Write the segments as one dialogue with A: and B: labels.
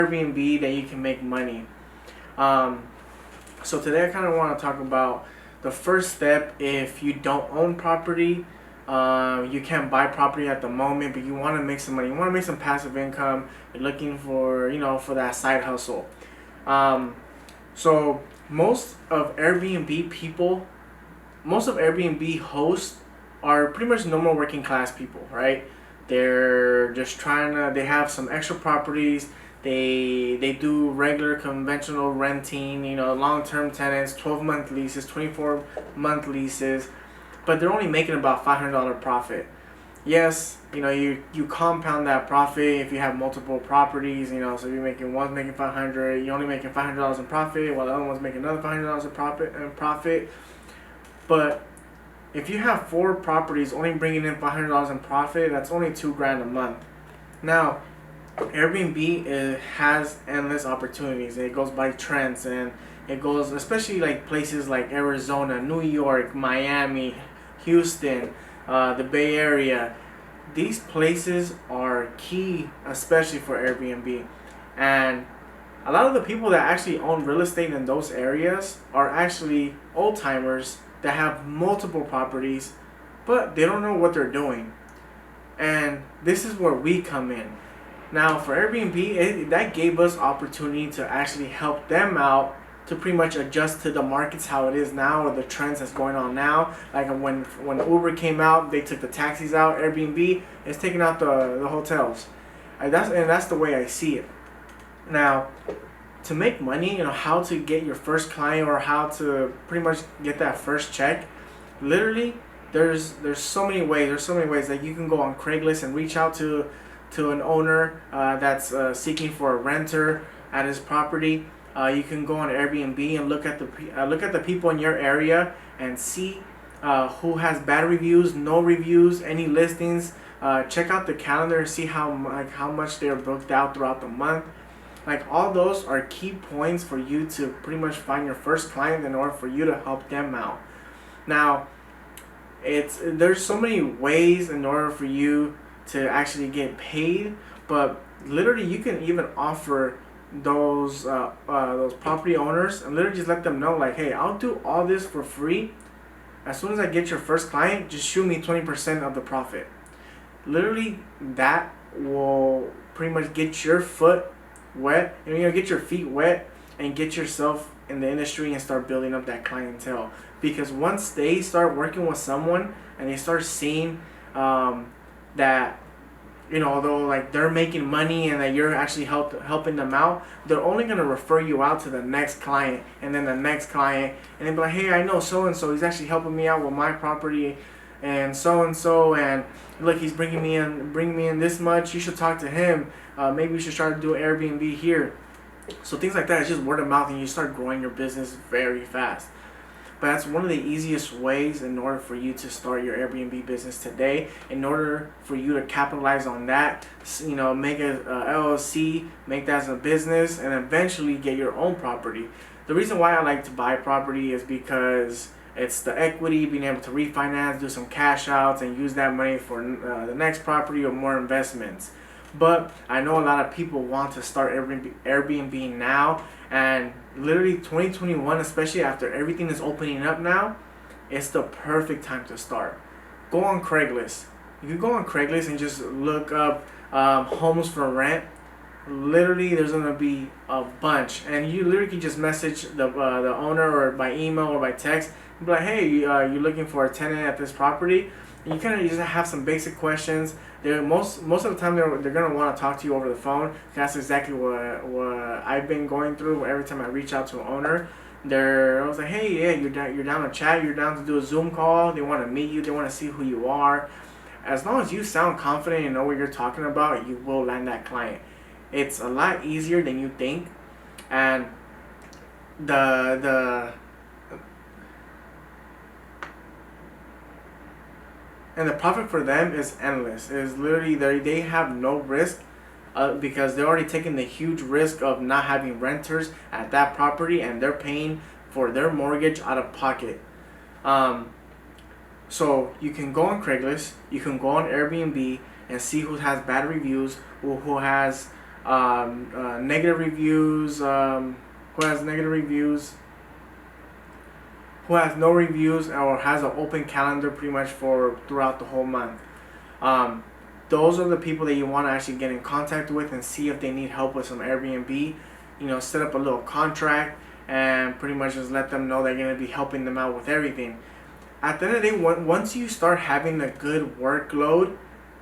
A: Airbnb that you can make money. So today I kind of want to talk about the first step if you don't own property. You can't buy property at the moment, but you want to make some money. You want to make some passive income. You're looking for, for that side hustle. So most of Airbnb hosts are pretty much normal working class people, right? They're just they have some extra properties. They do regular conventional renting, long-term tenants, 12-month leases, 24-month leases, but they're only making about $500 profit. Yes, you compound that profit if you have multiple properties, so one's making 500, you're only making $500 in profit, while the other one's making another $500 in profit. But if you have 4 properties only bringing in $500 in profit, that's only $2,000 a month. Now, Airbnb has endless opportunities. It goes by trends, and it goes especially like places like Arizona, New York, Miami, Houston, the Bay Area. These places are key, especially for Airbnb. And a lot of the people that actually own real estate in those areas are actually old timers that have multiple properties, but they don't know what they're doing. And this is where we come in. Now, for Airbnb, that gave us opportunity to actually help them out to pretty much adjust to the markets how it is now, or the trends that's going on now. Like when Uber came out, they took the taxis out. Airbnb is taking out the hotels. And that's the way I see it. Now, to make money, how to get your first client or how to pretty much get that first check, literally, there's so many ways. There's so many ways that you can go on Craigslist and reach out to an owner that's seeking for a renter at his property. You can go on Airbnb and look at the people in your area and see who has bad reviews, no reviews, any listings. Check out the calendar and see how much they're booked out throughout the month. Like, all those are key points for you to pretty much find your first client in order for you to help them out. Now, there's so many ways in order for you to actually get paid, but literally you can even offer those property owners and literally just let them know, like, hey, I'll do all this for free. As soon as I get your first client, just shoot me 20% of the profit. Literally, that will pretty much get your foot wet, and get your feet wet and get yourself in the industry and start building up that clientele. Because once they start working with someone and they start seeing that although like they're making money and that you're actually helping them out, they're only going to refer you out to the next client and then the next client, and then be like, hey, I know so and so, he's actually helping me out with my property and look, he's bringing me in this much, you should talk to him, maybe you should try to do an Airbnb here. So things like that, it's just word of mouth, and you start growing your business very fast. But that's one of the easiest ways in order for you to start your Airbnb business today. In order for you to capitalize on that, make a LLC, make that as a business, and eventually get your own property. The reason why I like to buy property is because it's the equity, being able to refinance, do some cash outs, and use that money for the next property or more investments. But I know a lot of people want to start Airbnb now, and literally 2021, especially after everything is opening up now, it's the perfect time to start. Go on Craigslist. You can go on Craigslist and just look up homes for rent. Literally, there's gonna be a bunch, and you literally can just message the owner, or by email or by text, and be like, hey, you're looking for a tenant at this property. And you kind of just have some basic questions. Most of the time they're gonna want to talk to you over the phone. That's exactly what I've been going through. Every time I reach out to an owner, I was like, hey, yeah, you're down to chat, you're down to do a Zoom call. They want to meet you, they want to see who you are. As long as you sound confident and know what you're talking about, you will land that client. It's a lot easier than you think, and the profit for them is endless. It is literally they have no risk, because they're already taking the huge risk of not having renters at that property, and they're paying for their mortgage out of pocket. So you can go on Craigslist, you can go on Airbnb and see who has bad reviews, who has negative reviews, who has negative reviews, who has no reviews, or has an open calendar pretty much for throughout the whole month. Those are the people that you want to actually get in contact with and see if they need help with some Airbnb. Set up a little contract and pretty much just let them know they're going to be helping them out with everything. At the end of the day, once you start having a good workload,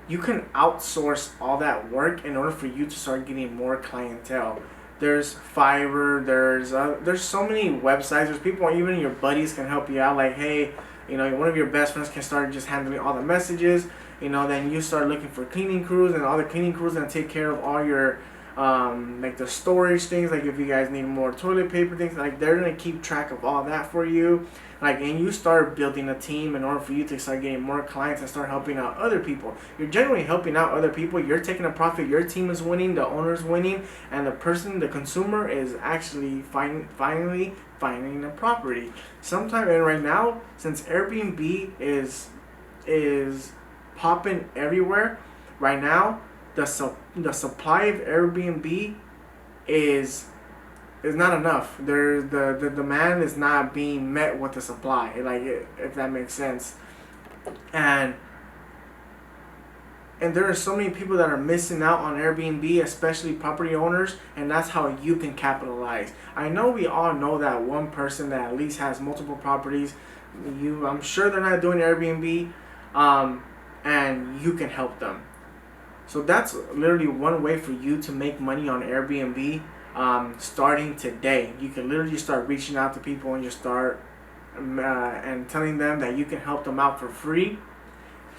A: you can outsource all that work in order for you to start getting more clientele. There's Fiverr, there's so many websites, there's people, even your buddies can help you out, like, hey, one of your best friends can start just handling all the messages, then you start looking for cleaning crews, and all the cleaning crews gonna take care of all your like the storage things, like if you guys need more toilet paper things, like they're gonna keep track of all that for you. And you start building a team in order for you to start getting more clients and start helping out other people. You're generally helping out other people. You're taking a profit. Your team is winning. The owner's winning, and the consumer is actually finally finding a property. And right now, since Airbnb is popping everywhere, right now the supply of Airbnb is not enough. The demand is not being met with the supply, if that makes sense. And there are so many people that are missing out on Airbnb, especially property owners, and that's how you can capitalize. I know we all know that one person that at least has multiple properties. I'm sure they're not doing Airbnb, and you can help them. So that's literally one way for you to make money on Airbnb. Starting today, you can literally start reaching out to people and just start and telling them that you can help them out for free.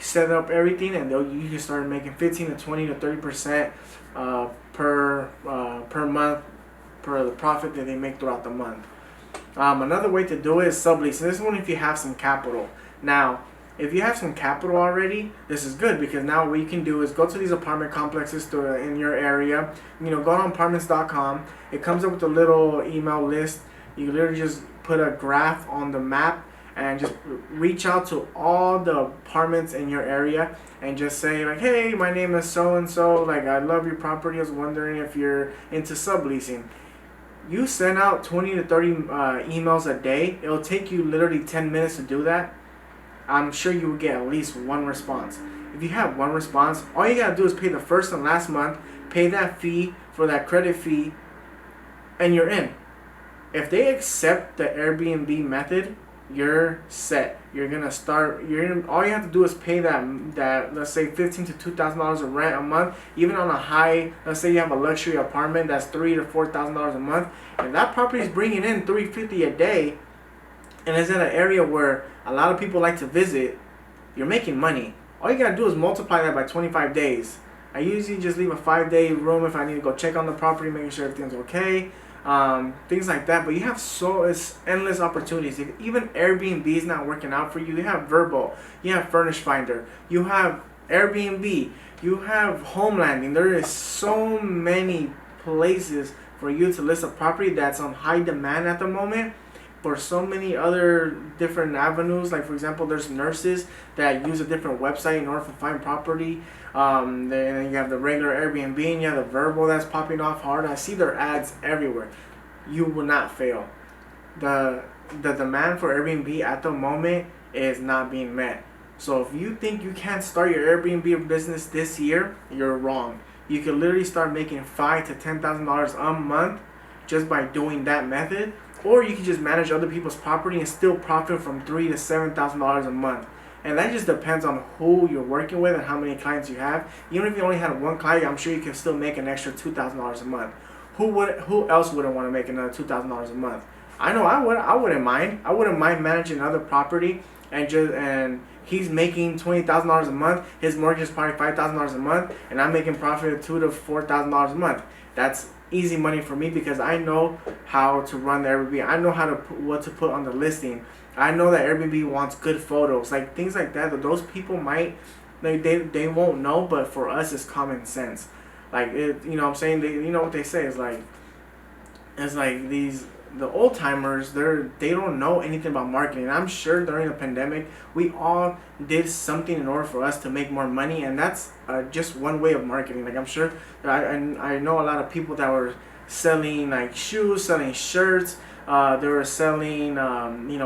A: Set up everything, and you can start making 15 to 20 to 30% per month per the profit that they make throughout the month. Another way to do it is sublease. And this one, if you have some capital. Now, if you have some capital already, this is good, because now what you can do is go to these apartment complexes in your area. Go on apartments.com. It comes up with a little email list. You literally just put a graph on the map and just reach out to all the apartments in your area and just say, like, hey, my name is so-and-so. I love your property. I was wondering if you're into subleasing. You send out 20 to 30 emails a day. It'll take you literally 10 minutes to do that. I'm sure you will get at least one response. If you have one response, all you gotta do is pay the first and last month, pay that fee for that credit fee, and you're in. If they accept the Airbnb method, you're set. You're gonna start. All you have to do is pay that let's say $1,500 to $2,000 of rent a month. Even on a high, let's say you have a luxury apartment that's $3,000 to $4,000 a month, and that property is bringing in $350 a day, and it's in an area where a lot of people like to visit, you're making money. All you gotta do is multiply that by 25 days. I usually just leave a 5-day room if I need to go check on the property, making sure everything's okay, things like that. But you have it's endless opportunities. If even Airbnb is not working out for you, you have Vrbo, you have Furnish Finder, you have Airbnb, you have Home Landing. There is so many places for you to list a property that's on high demand at the moment. For so many other different avenues, like for example, there's nurses that use a different website in order to find property. Then you have the regular Airbnb, and you have the Vrbo that's popping off hard. I see their ads everywhere. You will not fail. The demand for Airbnb at the moment is not being met. So if you think you can't start your Airbnb business this year, you're wrong. You can literally start making $5,000 to $10,000 a month just by doing that method. Or you can just manage other people's property and still profit from $3,000 to $7,000 a month. And that just depends on who you're working with and how many clients you have. Even if you only had one client, I'm sure you can still make an extra $2,000 a month. Who else wouldn't want to make another $2,000 a month? I know I would. I wouldn't mind. I wouldn't mind managing another property and he's making $20,000 a month. His mortgage is probably $5,000 a month, and I'm making profit of $2,000 to $4,000 a month. That's easy money for me because I know how to run the Airbnb. I know what to put on the listing. I know that Airbnb wants good photos, like things like that those people might, they won't know, but for us it's common sense. Like, you know what I'm saying? You know what they say is like, it's like these the old timers, they don't know anything about marketing. I'm sure during the pandemic we all did something in order for us to make more money, and that's just one way of marketing. Like I'm sure I know a lot of people that were selling like shoes, selling shirts. They were selling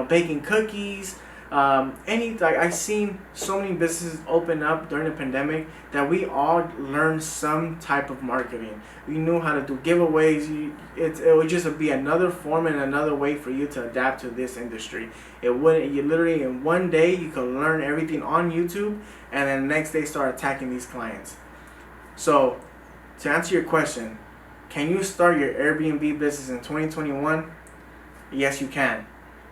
A: baking cookies. I've seen so many businesses open up during the pandemic that we all learned some type of marketing. We knew how to do giveaways. It would just be another form and another way for you to adapt to this industry. It wouldn't. You literally in one day you could learn everything on YouTube, and then the next day start attacking these clients. So, to answer your question, can you start your Airbnb business in 2021? Yes, you can.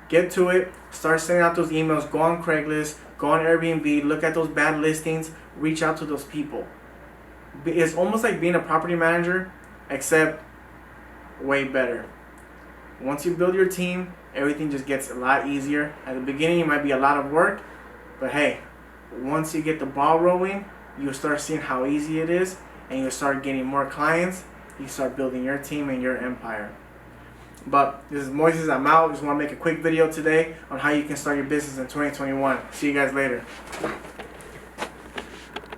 A: Get to it. Start sending out those emails. Go on Craigslist. Go on Airbnb. Look at those bad listings. Reach out to those people. It's almost like being a property manager, except way better. Once you build your team, everything just gets a lot easier. At the beginning, it might be a lot of work, but hey, once you get the ball rolling, you'll start seeing how easy it is, and you'll start getting more clients. You start building your team and your empire. But this is Moises. I'm out. Just want to make a quick video today on how you can start your business in 2021. See you guys later.